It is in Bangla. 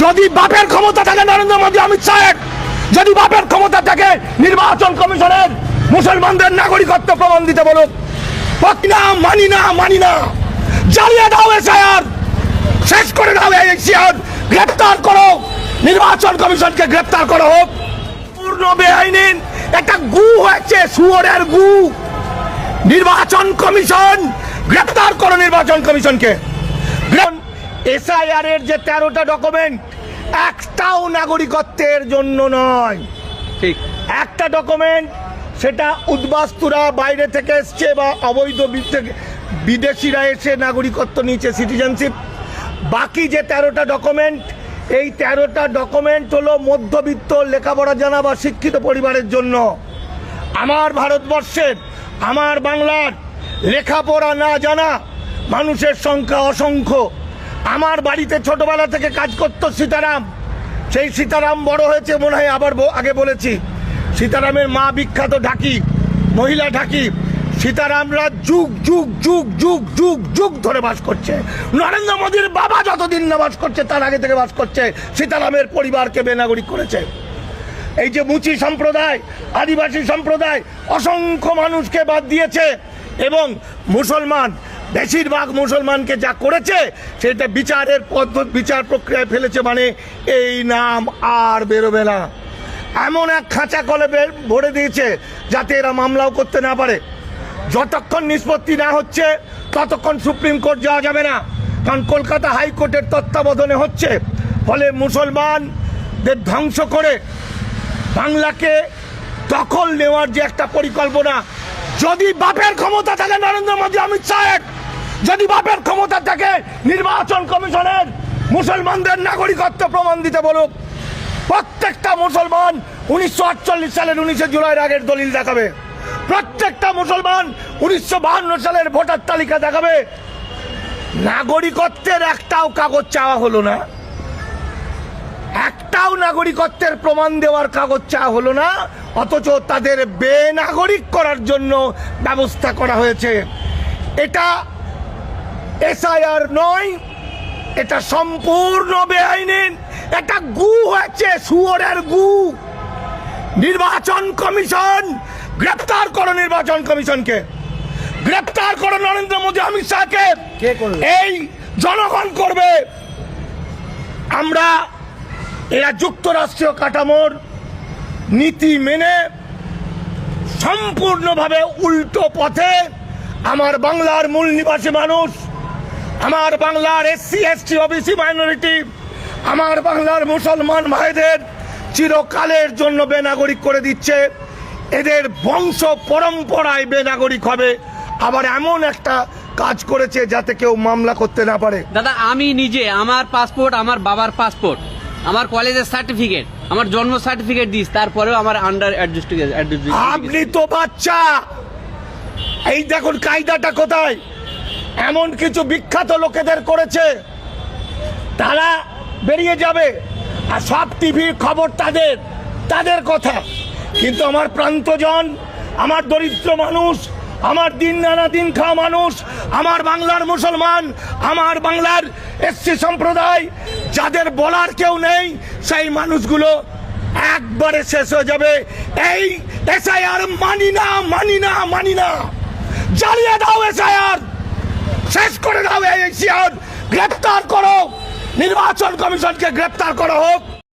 যদি বাপের ক্ষমতা থাকে নরেন্দ্র মোদী অমিত শাহের, যদি বাপের ক্ষমতা থাকে নির্বাচন কমিশনের মুসলমানদের নাগরিকত্ব প্রমাণ দিতে বলুক। মানি না, মানি না, জ্বালিয়ে দাও এসআইআর, শেষ করে দাও এসআইআর, গ্রেপ্তার করো, নির্বাচন কমিশনকে গ্রেপ্তার করো। হোক পূর্ণ বেআইনি একটা গু হয়েছে, শুয়োরের গু। নির্বাচন কমিশন গ্রেপ্তার করো, নির্বাচন কমিশনকে। এসআইআর এর যে 13টা ডকুমেন্ট একটাও নাগরিকত্বের জন্য নয়। ঠিক, একটা ডকুমেন্ট সেটা উদ্বাস্তুরা বাইরে থেকে এসছে বা অবৈধ বিদেশিরা এসে নাগরিকত্ব নিয়েছে, সিটিজেনশিপ। বাকি যে 13টা ডকুমেন্ট, এই 13টা ডকুমেন্ট হলো মধ্যবিত্ত লেখাপড়া জানা বা শিক্ষিত পরিবারের জন্য। আমার ভারতবর্ষের, আমার বাংলার লেখাপড়া না জানা মানুষের সংখ্যা অসংখ্য। আমার বাড়িতে ছোটবেলা থেকে কাজ করতো সীতারাম। সেই সীতারাম বড় হয়েছে মনে হয়, আবার আগে বলেছি, সীতারামের মা বিখ্যাত ঢাকি, মহিলা ঢাকি। সীতারামরা যুগ যুগ যুগ যুগ যুগ যুগ ধরে বাস করছে। নরেন্দ্র মোদীর বাবা যতদিন না বাস করছে তার আগে থেকে বাস করছে। সীতারামের পরিবারকে বেনাগরিক করেছে। এই যে মুচি সম্প্রদায়, আদিবাসী সম্প্রদায়, অসংখ্য মানুষকে বাদ দিয়েছে। এবং মুসলমান, বেশিরভাগ মুসলমানকে যা করেছে সেটা বিচারের পদ্ধতি, বিচার প্রক্রিয়ায় ফেলেছে। মানে এই নাম আর বেরোবে না, এমন এক খাঁচা কলে ভরে দিয়েছে যাতে এরা মামলাও করতে না পারে। যতক্ষণ নিষ্পত্তি না হচ্ছে ততক্ষণ সুপ্রিম কোর্ট যাওয়া যাবে না, কারণ কলকাতা হাইকোর্টের তত্ত্বাবধানে হচ্ছে। ফলে মুসলমানদের ধ্বংস করে বাংলাকে দখল নেওয়ার যে একটা পরিকল্পনা, যদি বাপের ক্ষমতা থাকে নরেন্দ্র মোদী অমিত শাহের, যদি বাপের ক্ষমতা থাকে নির্বাচন কমিশনের মুসলমানদের নাগরিকত্ব প্রমাণ দিতে বলুক। প্রত্যেকটা মুসলমান 1948 সালের 19 জুলাইয়ের আগের দলিল দেখাবে। প্রত্যেকটা মুসলমান 1952 সালের ভোটার তালিকা দেখাবে। নাগরিকত্বের একটাও কাগজ চাওয়া হলো না, একটাও নাগরিকত্বের প্রমাণ দেওয়ার কাগজ চাওয়া হলো না, অথচ তাদের বেনাগরিক করার জন্য ব্যবস্থা করা হয়েছে। এটা এসআইআর নয়, এটা সম্পূর্ণ বেআইনি একটা গু হয়েছে, শুয়োরের গু। নির্বাচন কমিশন গ্রেপ্তার করো, নির্বাচন কমিশনকে গ্রেপ্তার করো। নরেন্দ্র মোদী অমিত শাহকে কে করবে? এই জনগণ করবে। আমরা এরা যুক্তরাষ্ট্রীয় কাঠামোর নীতি মেনে সম্পূর্ণভাবে উল্টো পথে আমার বাংলার মূল নিবাসী মানুষ, আমার বাংলার এসসি এসটি ওবিসি মাইনরিটি, আমার বাংলার মুসলমান ভাইদের চিরকালের জন্য বেনাগরিক করে দিচ্ছে। এদের বংশ পরম্পরায় বেনাগরিক হবে। আবার এমন একটা কাজ করেছে যাতে কেউ মামলা করতে না পারে। দাদা, আমি নিজে আমার পাসপোর্ট, আমার বাবার পাসপোর্ট, আমার কলেজের সার্টিফিকেট, আমার জন্ম সার্টিফিকেট দিস, তারপরেও আমার আন্ডার অ্যাডজাস্ট। আপনি তো বাচ্চা। এই দেখুন কায়দাটা কোথায়। এমন কিছু বিখ্যাত লোকেদের করেছে, তারা বেরিয়ে যাবে আর সব টিভির খবর তাদের কথা। কিন্তু আমার প্রান্তজন, আমার দরিদ্র মানুষ, আমার দিন আনা দিন খাওয়া মানুষ, আমার বাংলার মুসলমান, আমার বাংলার এসসি সম্প্রদায়, যাদের বলার কেউ নেই, সেই মানুষগুলো একবারে শেষ হয়ে যাবে। এই এসআইআর মানি না, মানি না, মানি না, জ্বালিয়ে দাও এসআইআর, শেষ করে দাও এসআইআর, গ্রেপ্তার করো, নির্বাচন কমিশনকে গ্রেপ্তার করা হোক।